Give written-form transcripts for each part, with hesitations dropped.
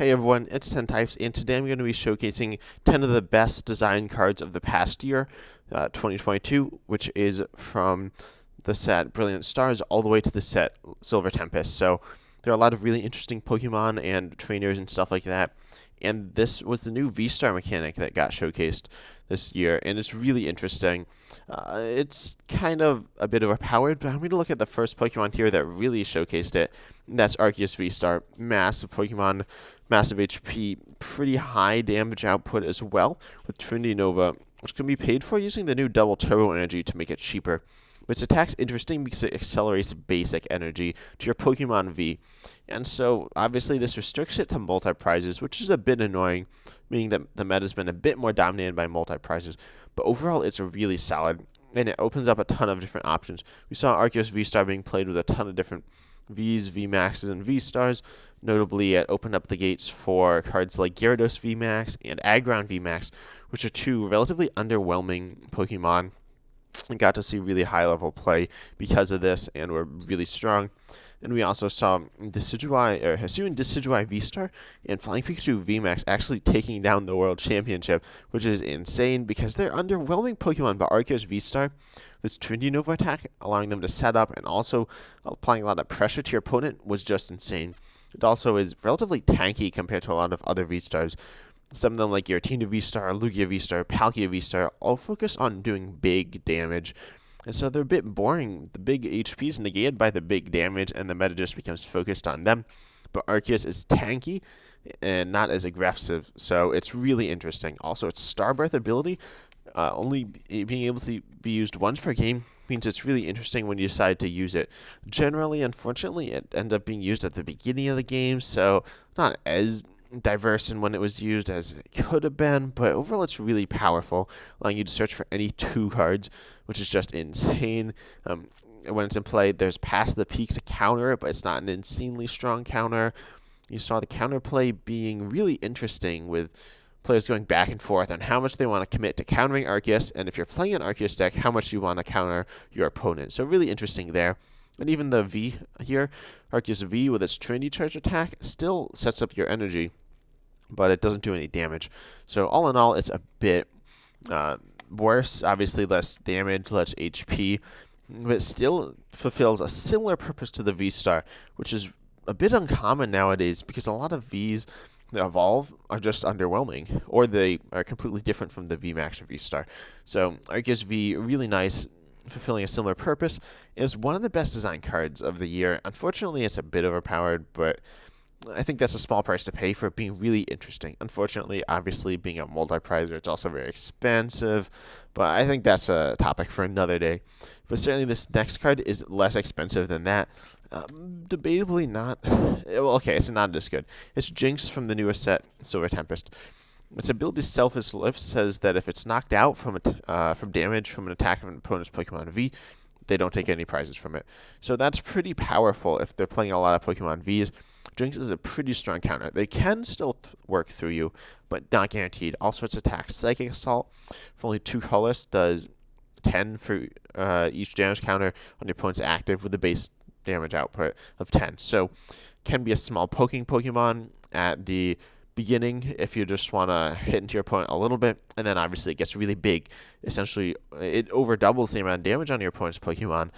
Hey everyone, it's 10 Types, and today I'm going to be showcasing 10 of the best design cards of the past year, 2022, which is from the set Brilliant Stars all the way to the set Silver Tempest. So there are a lot of really interesting Pokemon and trainers and stuff like that. And this was the new V-Star mechanic that got showcased this year, and it's really interesting. It's kind of a bit overpowered, but I'm going to look at the first Pokemon here that really showcased it, and that's Arceus VStar. Massive Pokemon, massive HP, pretty high damage output as well, with Trinity Nova, which can be paid for using the new double turbo energy to make it cheaper. But its attack's interesting because it accelerates basic energy to your Pokemon V. And so, obviously, this restricts it to multi-prizes, which is a bit annoying, meaning that the meta's been a bit more dominated by multi-prizes. But overall, it's really solid, and it opens up a ton of different options. We saw Arceus V-Star being played with a ton of different Vs, VMAXs, and V-Stars. Notably, it opened up the gates for cards like Gyarados VMAX and Aggron VMAX, which are two relatively underwhelming Pokemon, and got to see really high-level play because of this, and were really strong. And we also saw Hisuian Decidueye V-Star and Flying Pikachu VMAX actually taking down the World Championship, which is insane because they're underwhelming Pokemon, but Arceus V-Star, this Trinity Nova attack, allowing them to set up and also applying a lot of pressure to your opponent, was just insane. It also is relatively tanky compared to a lot of other V-Stars. Some of them, like Giratina V-Star, Lugia V-Star, Palkia V-Star, all focus on doing big damage. And so they're a bit boring. The big HP is negated by the big damage, and the meta just becomes focused on them. But Arceus is tanky and not as aggressive, so it's really interesting. Also, its Star Breath ability, only being able to be used once per game, means it's really interesting when you decide to use it. Generally, unfortunately, it ends up being used at the beginning of the game, so not as diverse in when it was used as it could have been, but overall it's really powerful, allowing you to search for any two cards, which is just insane. When it's in play, there's past the peak to counter it, but it's not an insanely strong counter. You saw the counterplay being really interesting, with players going back and forth on how much they want to commit to countering Arceus, and if you're playing an Arceus deck, how much you want to counter your opponent. So really interesting there. And even the V here, Arceus V with its Trinity Charge attack, still sets up your energy, but it doesn't do any damage. So all in all, it's a bit worse. Obviously, less damage, less HP, but it still fulfills a similar purpose to the V-Star, which is a bit uncommon nowadays because a lot of Vs that evolve are just underwhelming, or they are completely different from the VMAX or V-Star. So Arceus V, really nice, fulfilling a similar purpose, is one of the best design cards of the year. Unfortunately, it's a bit overpowered, but I think that's a small price to pay for it being really interesting. Unfortunately, obviously, being a multi-prizer, it's also very expensive, but I think that's a topic for another day. But certainly this next card is less expensive than that. Debatably not. Well, okay, it's not as good. It's Jinx from the newest set, Silver Tempest. Its ability Selfish Lips says that if it's knocked out from damage from an attack of an opponent's Pokemon V, they don't take any prizes from it. So that's pretty powerful if they're playing a lot of Pokemon Vs. Jinx is a pretty strong counter. They can still work through you, but not guaranteed. Also, its attack, Psychic Assault, for only 2 colors, does 10 for each damage counter on your opponent's active, with a base damage output of 10. So, can be a small poking Pokemon at the beginning if you just want to hit into your opponent a little bit, and then obviously it gets really big. Essentially, it over doubles the amount of damage on your opponent's Pokemon,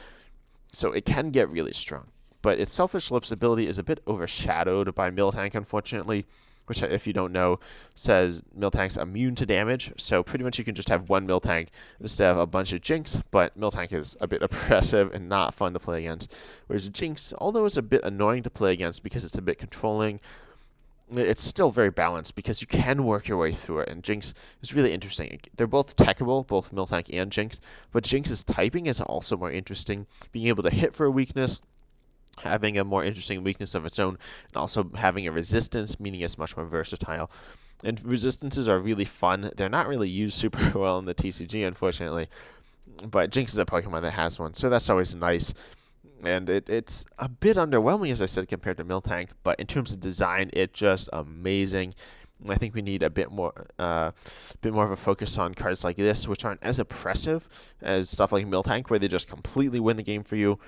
so it can get really strong. But its Selfish Lips ability is a bit overshadowed by Miltank, unfortunately, which, if you don't know, says Miltank's immune to damage. So pretty much you can just have one Miltank instead of a bunch of Jinx, but Miltank is a bit oppressive and not fun to play against. Whereas Jinx, although it's a bit annoying to play against because it's a bit controlling, it's still very balanced because you can work your way through it, and Jinx is really interesting. They're both techable, both Miltank and Jinx, but Jinx's typing is also more interesting, being able to hit for a weakness, having a more interesting weakness of its own, and also having a resistance, meaning it's much more versatile. And resistances are really fun. They're not really used super well in the TCG, unfortunately, but Jinx is a Pokemon that has one, so that's always nice. And it's a bit underwhelming, as I said, compared to Miltank, but in terms of design, it's just amazing. I think we need a bit more of a focus on cards like this, which aren't as oppressive as stuff like Miltank, where they just completely win the game for you.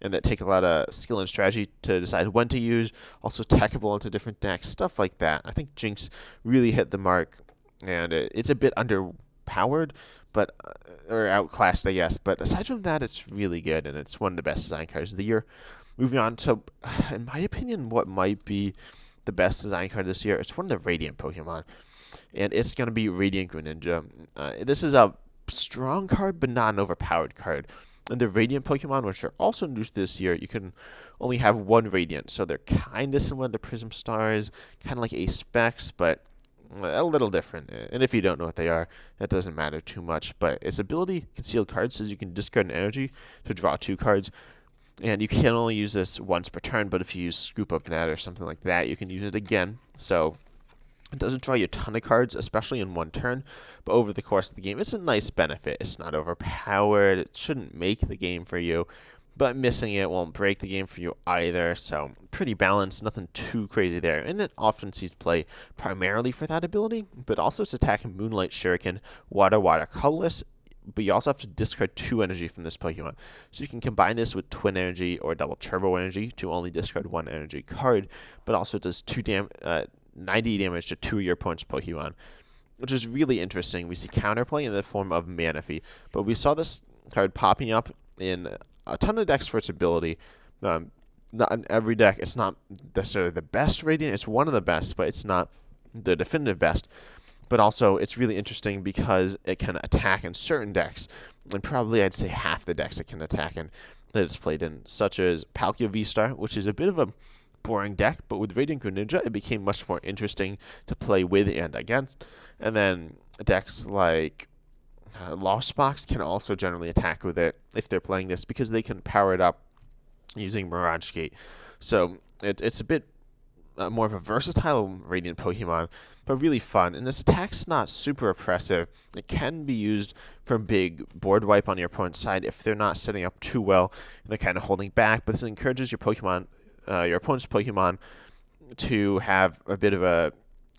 and that take a lot of skill and strategy to decide when to use. Also, techable into different decks, stuff like that. I think Jinx really hit the mark, and it's a bit underpowered, but or outclassed, I guess. But aside from that, it's really good, and it's one of the best design cards of the year. Moving on to, in my opinion, what might be the best design card this year. It's one of the Radiant Pokemon, and it's going to be Radiant Greninja. This is a strong card, but not an overpowered card. And the Radiant Pokemon, which are also new this year, you can only have one Radiant, so they're kind of similar to Prism Stars, kind of like Ace Specs, but a little different. And if you don't know what they are, that doesn't matter too much. But its ability, Concealed Cards, says you can discard an energy to draw 2 cards. And you can only use this once per turn, but if you use Scoop Up Net or something like that, you can use it again. So it doesn't draw you a ton of cards, especially in one turn, but over the course of the game, it's a nice benefit. It's not overpowered. It shouldn't make the game for you, but missing it won't break the game for you either. So pretty balanced, nothing too crazy there. And it often sees play primarily for that ability, but also its attack Moonlight Shuriken, Water Colorless, but you also have to discard 2 energy from this Pokemon. So you can combine this with Twin Energy or Double Turbo Energy to only discard 1 energy card, but also it does 90 damage to 2 of your opponent's Pokemon, which is really interesting. We see counterplay in the form of Manaphy, but we saw this card popping up in a ton of decks for its ability. Not in every deck. It's not necessarily the best Radiant. It's one of the best, but it's not the definitive best. But also, it's really interesting because it can attack in certain decks, and probably I'd say half the decks it can attack in that it's played in, such as Arceus VStar, which is a bit of a boring deck, but with Radiant Greninja, it became much more interesting to play with and against. And then decks like Lost Box can also generally attack with it if they're playing this, because they can power it up using Mirage Gate. So it's a bit more of a versatile Radiant Pokemon, but really fun. And this attack's not super oppressive. It can be used for a big board wipe on your opponent's side if they're not setting up too well and they're kind of holding back. But this encourages your opponent's Pokemon to have a bit of a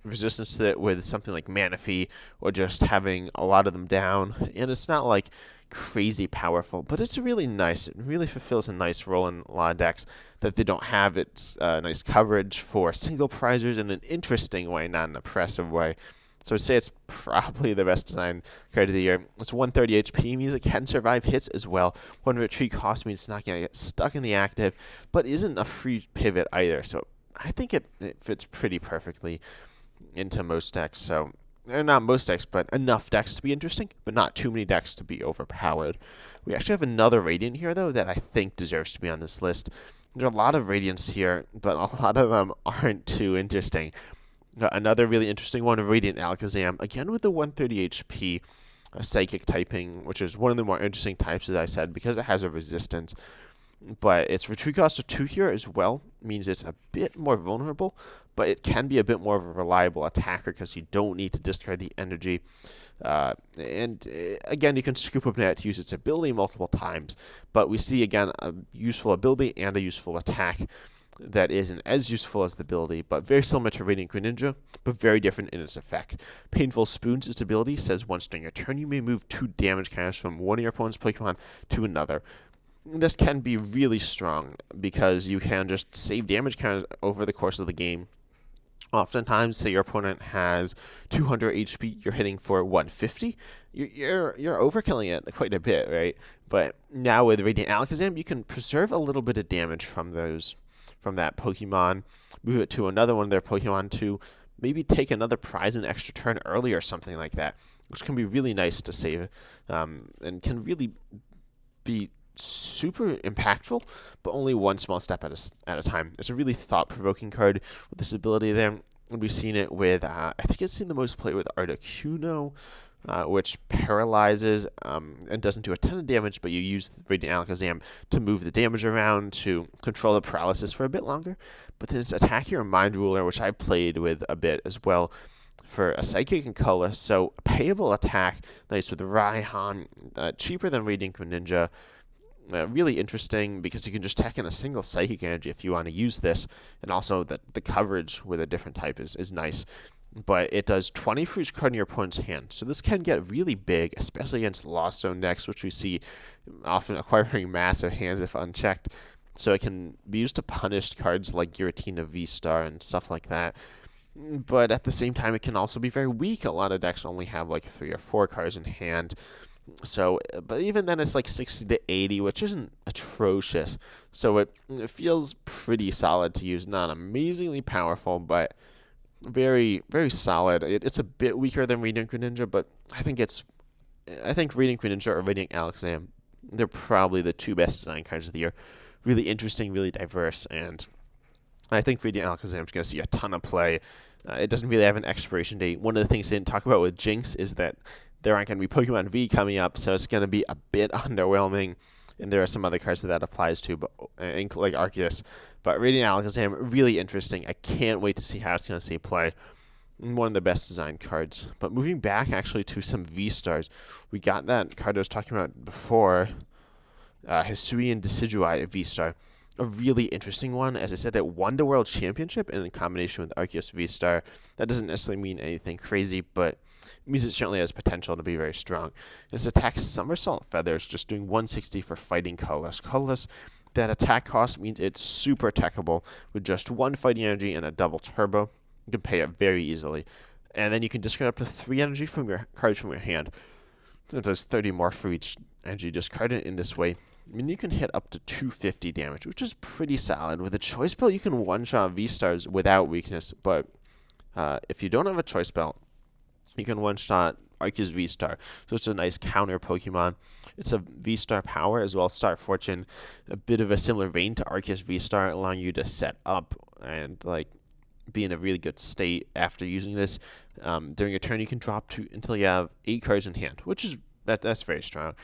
resistance to it with something like Manaphy or just having a lot of them down. And it's not like crazy powerful, but it's really nice. It really fulfills a nice role in a lot of decks that they don't have. It's nice coverage for single prizers in an interesting way, not an oppressive way. So I'd say it's probably the best design card of the year. It's 130 HP, means it can survive hits as well. 1 retreat cost means it's not going to get stuck in the active, but isn't a free pivot either. So I think it fits pretty perfectly into most decks. So not most decks, but enough decks to be interesting, but not too many decks to be overpowered. We actually have another Radiant here, though, that I think deserves to be on this list. There are a lot of Radiants here, but a lot of them aren't too interesting. Another really interesting one, Radiant Alakazam, again with the 130 HP Psychic typing, which is one of the more interesting types, as I said, because it has a resistance. But its retreat cost of 2 here as well means it's a bit more vulnerable, but it can be a bit more of a reliable attacker because you don't need to discard the energy. Again, you can Scoop Up Net to use its ability multiple times, but we see, again, a useful ability and a useful attack that isn't as useful as the ability, but very similar to Radiant Greninja, but very different in its effect. Painful Spoons, its ability, says once during your turn, you may move 2 damage counters from one of your opponent's Pokemon to another. This can be really strong because you can just save damage counters over the course of the game. Oftentimes, say your opponent has 200 HP, you're hitting for 150. You're overkilling it quite a bit, right? But now with Radiant Alakazam, you can preserve a little bit of damage from that Pokemon, move it to another one of their Pokemon to maybe take another prize an extra turn early or something like that, which can be really nice to save, and can really be super impactful, but only one small step at a time. It's a really thought-provoking card with this ability there. And we've seen it with, I think it's seen the most play with Articuno, which paralyzes and doesn't do a ton of damage, but you use Radiant Alakazam to move the damage around to control the paralysis for a bit longer. But then it's Attack Your Mind Ruler, which I played with a bit as well, for a Psychic and Colorless. So payable attack, nice with Raihan, cheaper than Radiant Greninja. Really interesting because you can just tack in a single Psychic Energy if you want to use this, and also the coverage with a different type is nice. But it does 20 for each card in your opponent's hand, so this can get really big, especially against Lost Zone decks, which we see often acquiring massive hands if unchecked. so it can be used to punish cards like Giratina VStar and stuff like that. But at the same time, it can also be very weak. A lot of decks only have like 3 or 4 cards in hand. So, but even then, it's like 60 to 80, which isn't atrocious. So it feels pretty solid to use. Not amazingly powerful, but very, very solid. It's a bit weaker than Radiant Greninja, but I think Radiant Greninja or Radiant Alakazam, they're probably the 2 best design cards of the year. Really interesting, really diverse, and I think Radiant Alakazam is going to see a ton of play. It doesn't really have an expiration date. One of the things they didn't talk about with Jinx is that there aren't going to be Pokemon V coming up, so it's going to be a bit underwhelming. And there are some other cards that applies to, but like Arceus. But Radiant Alakazam, really interesting. I can't wait to see how it's going to see play. One of the best designed cards. But moving back actually to some V-Stars, we got that card I was talking about before, Hisuian Decidueye V-Star. A really interesting one. As I said, it won the World Championship in combination with Arceus VStar. That doesn't necessarily mean anything crazy, but it means it certainly has potential to be very strong. Its attack Somersault Feathers, just doing 160 for fighting colorless. Colorless, that attack cost means it's super attackable with just 1 fighting energy and a double turbo. You can pay it very easily. And then you can discard up to 3 energy from your cards from your hand. It does 30 more for each energy discarded in this way. I mean, you can hit up to 250 damage, which is pretty solid. With a choice belt, you can one-shot V-Stars without weakness, but if you don't have a choice belt, you can one-shot Arceus V-Star. So it's a nice counter Pokemon. It's a V-Star power as well as Star Fortune, a bit of a similar vein to Arceus V-Star, allowing you to set up and like be in a really good state after using this. During your turn, you can drop to until you have 8 cards in hand, which is that's very strong.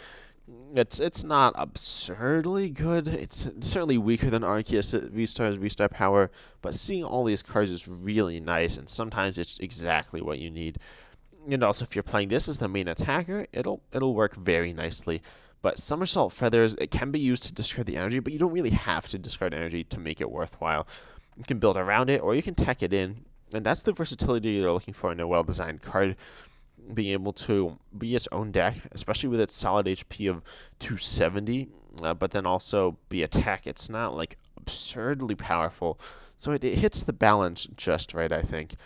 It's not absurdly good. It's certainly weaker than Arceus V-Star's V-Star power, but seeing all these cards is really nice, and sometimes it's exactly what you need. And also, if you're playing this as the main attacker, it'll work very nicely. But Somersault Feathers, it can be used to discard the energy, but you don't really have to discard energy to make it worthwhile. You can build around it, or you can tech it in, and that's the versatility you're looking for in a well-designed card. Being able to be its own deck, especially with its solid HP of 270, but then also be attack. It's not like absurdly powerful, so it hits the balance just right, I think.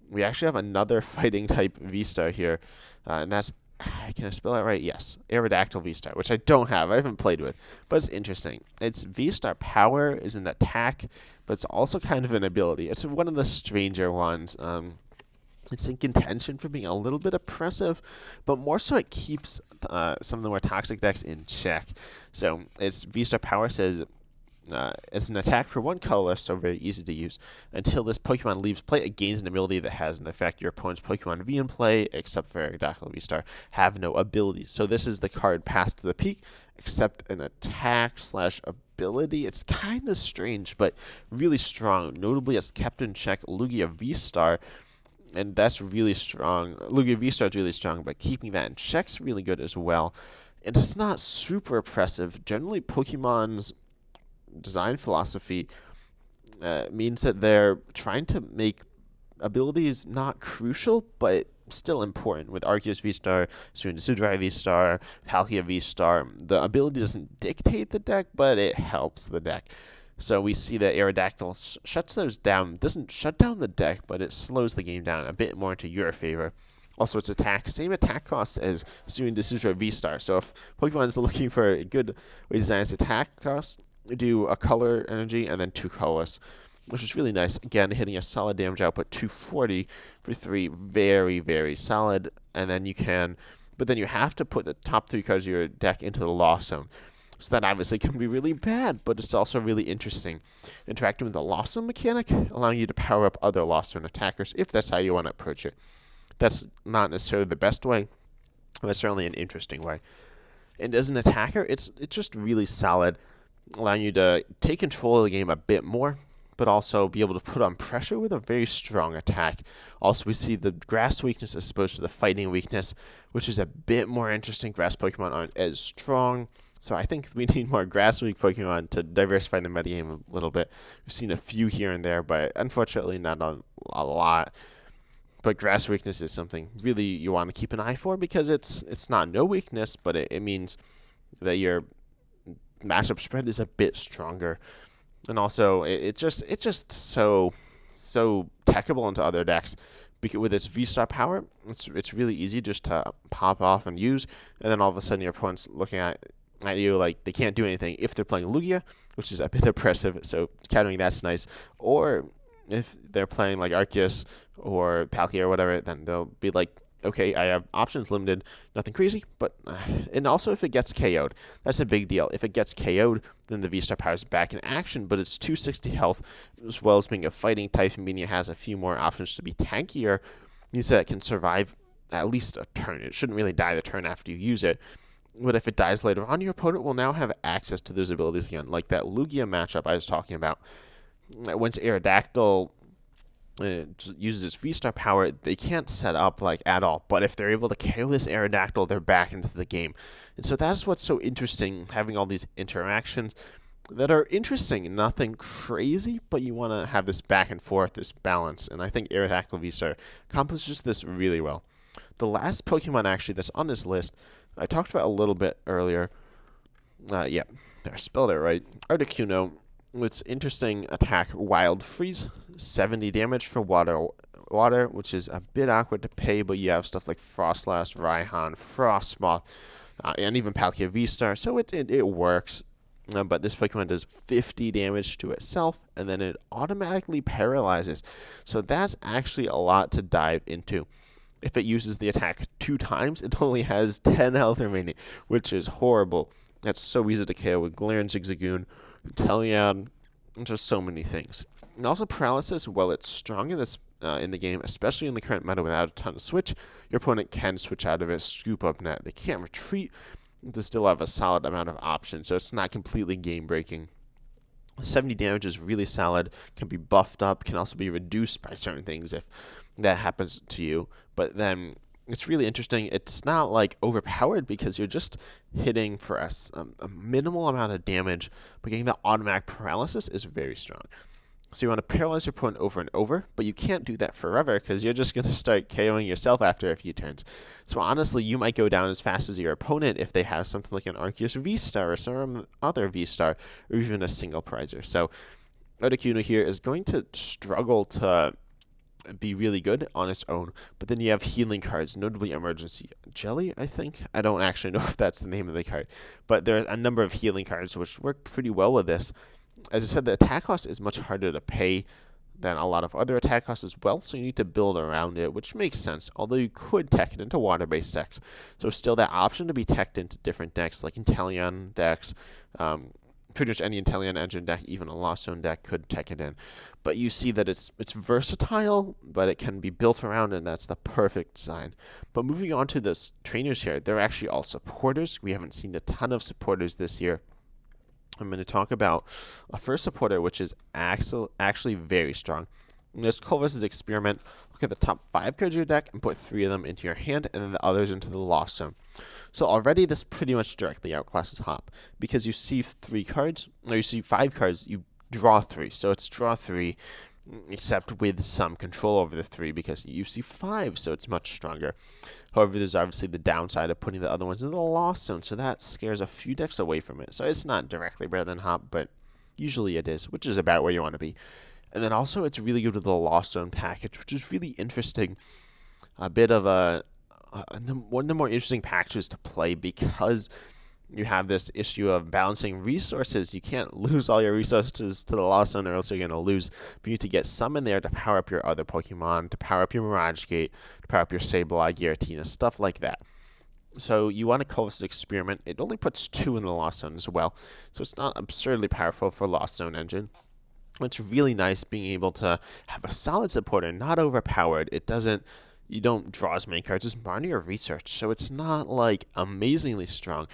We actually have another fighting type V-Star here, and that's, can I spell it right? Yes, Aerodactyl Vista, which I don't have. I haven't played with, but it's interesting. Its V-Star power is an attack, but it's also kind of an ability. It's one of the stranger ones. It's in contention for being a little bit oppressive, but more so it keeps some of the more toxic decks in check. So its V-Star power says it's an attack for 1 colorless, so very easy to use. Until this Pokemon leaves play, it gains an ability that has an effect. Your opponent's Pokemon V in play, except for Aerodactyl V-Star, have no abilities. So this is the card passed to the peak, except an attack/ability. It's kind of strange, but really strong. Notably, it's kept in check Lugia V-Star, and that's really strong. Lugia V-Star is really strong, but keeping that in check's really good as well. And it's not super oppressive. Generally, Pokemon's design philosophy means that they're trying to make abilities not crucial, but still important. With Arceus V-Star, Serena V-Star, Palkia V-Star, the ability doesn't dictate the deck, but it helps the deck. So we see that Aerodactyl shuts those down. Doesn't shut down the deck, but it slows the game down a bit more into your favor. Also, its attack, same attack cost as Serena V-Star. So if Pokemon is looking for a good way to design its attack cost, do a color energy and then 2 colorless, which is really nice. Again, hitting a solid damage output, 240 for 3, very, very solid. And then you can, but then you have to put the top 3 cards of your deck into the Lost Zone. So that obviously can be really bad, but it's also really interesting. Interacting with the Lost Zone mechanic, allowing you to power up other Lost Zone attackers, if that's how you want to approach it. That's not necessarily the best way, but it's certainly an interesting way. And as an attacker, it's just really solid, allowing you to take control of the game a bit more, but also be able to put on pressure with a very strong attack. Also, we see the grass weakness as opposed to the fighting weakness, which is a bit more interesting. Grass Pokemon aren't as strong, so I think we need more grass-weak Pokemon to diversify the metagame a little bit. We've seen a few here and there, but unfortunately not a lot. But grass weakness is something really you want to keep an eye for, because it's not no weakness, but it means that you're matchup spread is a bit stronger, and also it's just so techable into other decks. Because with its V-Star power, it's really easy just to pop off and use, and then all of a sudden your opponent's looking at you like they can't do anything if they're playing Lugia, which is a bit oppressive. So countering that's nice. Or if they're playing like Arceus or Palkia or whatever, then they'll be like, okay, I have options limited, nothing crazy, but and also if it gets KO'd, that's a big deal. If it gets KO'd, then the V-Star power is back in action, but it's 260 health, as well as being a fighting type, meaning it has a few more options to be tankier, means that it can survive at least a turn. It shouldn't really die the turn after you use it. But if it dies later on, your opponent will now have access to those abilities again, like that Lugia matchup I was talking about. Once Aerodactyl uses its V-Star power, they can't set up like at all. But if they're able to KO this Aerodactyl, they're back into the game. And so that's what's so interesting, having all these interactions that are interesting, nothing crazy, but you want to have this back and forth, this balance. And I think Aerodactyl Vista accomplishes this really well. The last Pokemon actually that's on this list, I talked about a little bit earlier. Yeah, I spelled it right. Articuno. Its interesting attack, Wild Freeze, 70 damage for water, which is a bit awkward to pay, but you have stuff like Frostlass, Raihan, Frostmoth, and even Palkia V-Star, so it works. But this Pokemon does 50 damage to itself, and then it automatically paralyzes. So that's actually a lot to dive into. If it uses the attack 2 times, it only has 10 health remaining, which is horrible. That's so easy to KO with Galarian Zigzagoon, Teleon, just so many things. And also paralysis, while it's strong in this in the game, especially in the current meta without a ton of switch, your opponent can switch out of it, scoop up net. They can't retreat. They still have a solid amount of options, so it's not completely game breaking. 70 damage is really solid, can be buffed up, can also be reduced by certain things if that happens to you. But then it's really interesting. It's not like overpowered because you're just hitting for a minimal amount of damage, but getting the automatic paralysis is very strong. So you want to paralyze your opponent over and over, but you can't do that forever because you're just going to start KOing yourself after a few turns. So honestly, you might go down as fast as your opponent if they have something like an Arceus VStar or some other VStar, or even a single prizer. So Articuno here is going to struggle to be really good on its own, but then you have healing cards, notably Emergency Jelly, I think. I don't actually know if that's the name of the card, but there are a number of healing cards which work pretty well with this. As I said, the attack cost is much harder to pay than a lot of other attack costs as well, so you need to build around it, which makes sense, although you could tech it into water-based decks. So still that option to be teched into different decks, like Inteleon decks, pretty much any Inteleon engine deck, even a Lost Zone deck could tech it in. But you see that it's versatile, but it can be built around, and that's the perfect design. But moving on to the trainers here, they're actually all supporters. We haven't seen a ton of supporters this year. I'm going to talk about a first supporter, which is actually very strong. And there's Culver's Experiment. Look at the top 5 cards of your deck and put 3 of them into your hand, and then the others into the Lost Zone. So already this pretty much directly outclasses Hop, because you see 3 cards, or you see 5 cards, you draw 3. So it's draw 3, except with some control over the 3, because you see 5, so it's much stronger. However, there's obviously the downside of putting the other ones into the Lost Zone, so that scares a few decks away from it. So it's not directly better than Hop, but usually it is, which is about where you want to be. And then also it's really good with the Lost Zone package, which is really interesting. A bit of one of the more interesting packages to play, because you have this issue of balancing resources. You can't lose all your resources to the Lost Zone, or else you're going to lose. But you need to get some in there to power up your other Pokemon, to power up your Mirage Gate, to power up your Sableye, Giratina, stuff like that. So you want to call this Experiment. It only puts 2 in the Lost Zone as well, so it's not absurdly powerful for Lost Zone engine. It's really nice being able to have a solid supporter, not overpowered. You don't draw as many cards as Barney or Research, so it's not like amazingly strong.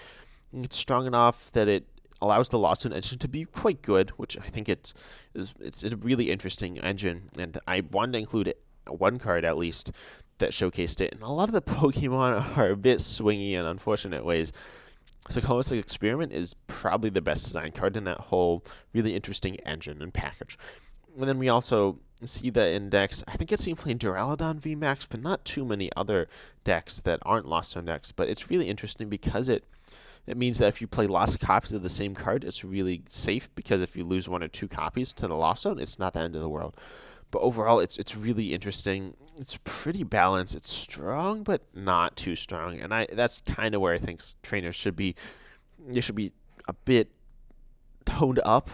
It's strong enough that it allows the Lost Zone engine to be quite good, which I think it's a really interesting engine, and I wanted to include one card at least that showcased it. And a lot of the Pokemon are a bit swingy in unfortunate ways. So Holistic Experiment is probably the best design card in that whole really interesting engine and package. And then we also see the index. I think it's seen playing Duraludon VMAX, but not too many other decks that aren't Lost Zone decks. But it's really interesting because it It means that if you play lots of copies of the same card, it's really safe, because if you lose 1 or 2 copies to the loss zone, it's not the end of the world. But overall, it's really interesting. It's pretty balanced. It's strong, but not too strong. And that's kind of where I think trainers should be. They should be a bit toned up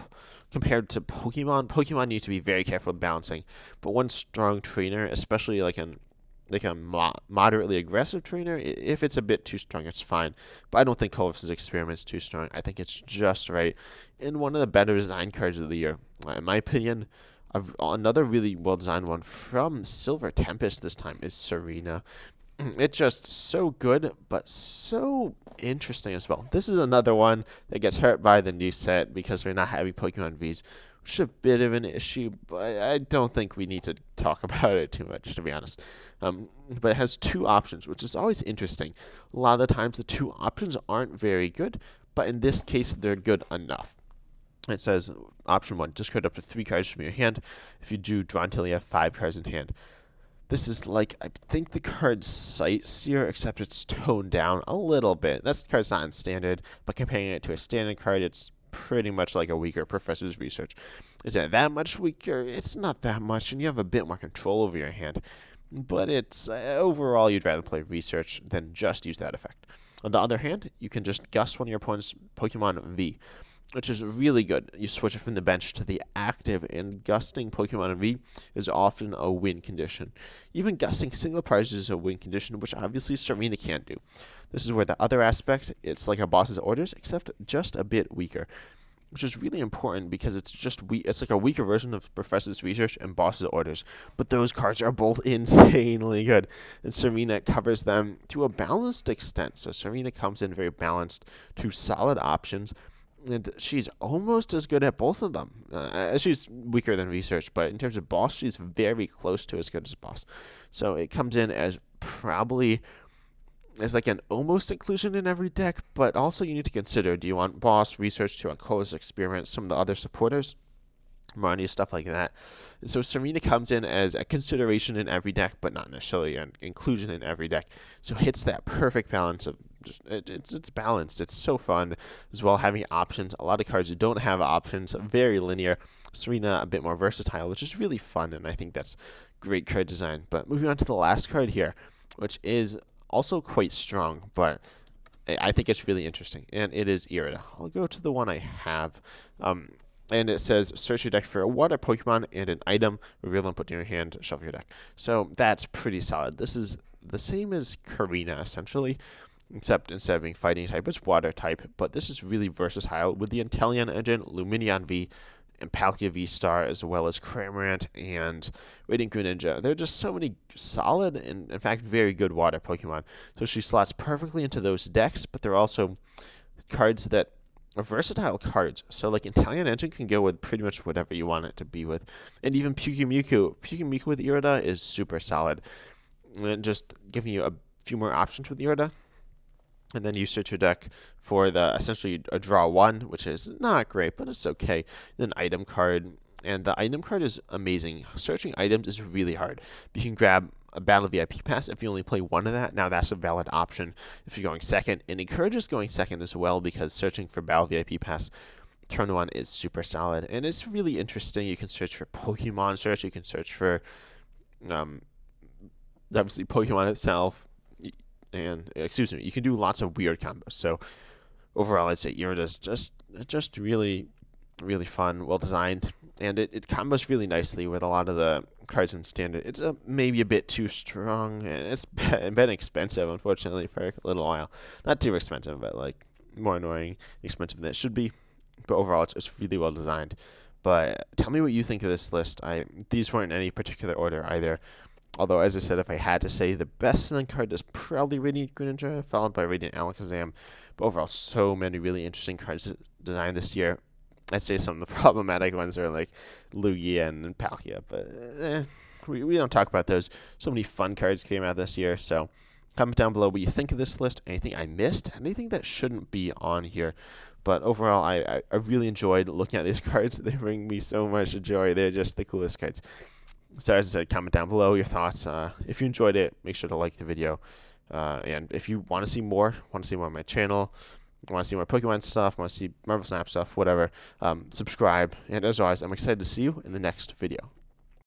compared to Pokemon. Pokemon need to be very careful with balancing. But one strong trainer, especially like a moderately aggressive trainer, if it's a bit too strong, it's fine. But I don't think Colress's experiment's too strong. I think it's just right. And one of the better design cards of the year, in my opinion. Another really well-designed one from Silver Tempest this time is Serena. It's just so good, but so interesting as well. This is another one that gets hurt by the new set because we're not having Pokemon Vs, which is a bit of an issue, but I don't think we need to talk about it too much, to be honest. But it has 2 options, which is always interesting. A lot of the times the 2 options aren't very good, but in this case they're good enough. It says, option 1, discard up to 3 cards from your hand. If you do, draw until you have 5 cards in hand. This is like, I think the card Sightseer, except it's toned down a little bit. This card's not in standard, but comparing it to a standard card, it's pretty much like a weaker Professor's Research. Is it that much weaker? It's not that much, and you have a bit more control over your hand. But it's, overall, you'd rather play Research than just use that effect. On the other hand, you can just gust one of your opponent's Pokemon V, which is really good. You switch it from the bench to the active, and gusting Pokemon V is often a win condition. Even gusting single prizes is a win condition, which obviously Serena can't do. This is where the other aspect, it's like a boss's orders, except just a bit weaker, which is really important because it's just it's like a weaker version of Professor's Research and boss's orders. But those cards are both insanely good, and Serena covers them to a balanced extent. So Serena comes in very balanced, 2 solid options. And she's almost as good at both of them. She's weaker than Research, but in terms of boss, she's very close to as good as boss. So it comes in as probably as like an almost inclusion in every deck, but also you need to consider, do you want boss, Research, do you want Cole's Experiment, some of the other supporters? Money, stuff like that. And so Serena comes in as a consideration in every deck, but not necessarily an inclusion in every deck. So hits that perfect balance of just it's balanced. It's so fun as well, having options. A lot of cards don't have options, very linear. Serena a bit more versatile, which is really fun, and I think that's great card design. But moving on to the last card here, which is also quite strong, but I think it's really interesting, and it is Irida. I'll go to the one I have. And it says, search your deck for a water Pokemon and an item, reveal them, put in your hand, shuffle your deck. So that's pretty solid. This is the same as Karina, essentially, except instead of being fighting type, it's water type. But this is really versatile with the Inteleon engine, Lumineon V, and Palkia VStar, as well as Cramorant and Radiant Greninja. There are just so many solid and, in fact, very good water Pokemon. So she slots perfectly into those decks, but they're also cards that are versatile cards. So like Inteleon Engine can go with pretty much whatever you want it to be with. And even Pyukumuku with Irida is super solid. And just giving you a few more options with Irida. And then you search your deck for the essentially a draw 1, which is not great, but it's okay. Then item card. And the item card is amazing. Searching items is really hard. You can grab a Battle VIP Pass if you only play 1 of that. Now that's a valid option if you're going second. And encourages going second as well, because searching for Battle VIP Pass turn 1 is super solid. And it's really interesting. You can search for Pokemon search. You can search for obviously Pokemon itself. And you can do lots of weird combos. So overall, I'd say Irida's just really, really fun, well designed, and it combos really nicely with a lot of the cards in standard. It's maybe a bit too strong, and it's been expensive, unfortunately, for a little while. Not too expensive, but like more annoying, expensive than it should be. But overall, it's really well designed. But tell me what you think of this list. These weren't in any particular order either. Although, as I said, if I had to say, the best selling card is probably Radiant Greninja, followed by Radiant Alakazam. But overall, so many really interesting cards designed this year. I'd say some of the problematic ones are like Lugia and Palkia, but we don't talk about those. So many fun cards came out this year. So comment down below what you think of this list. Anything I missed? Anything that shouldn't be on here? But overall, I really enjoyed looking at these cards. They bring me so much joy. They're just the coolest cards. So as I said, comment down below your thoughts. If you enjoyed it, make sure to like the video. And if you want to see more on my channel, want to see more Pokemon stuff, want to see Marvel Snap stuff, whatever, subscribe. And as always, I'm excited to see you in the next video.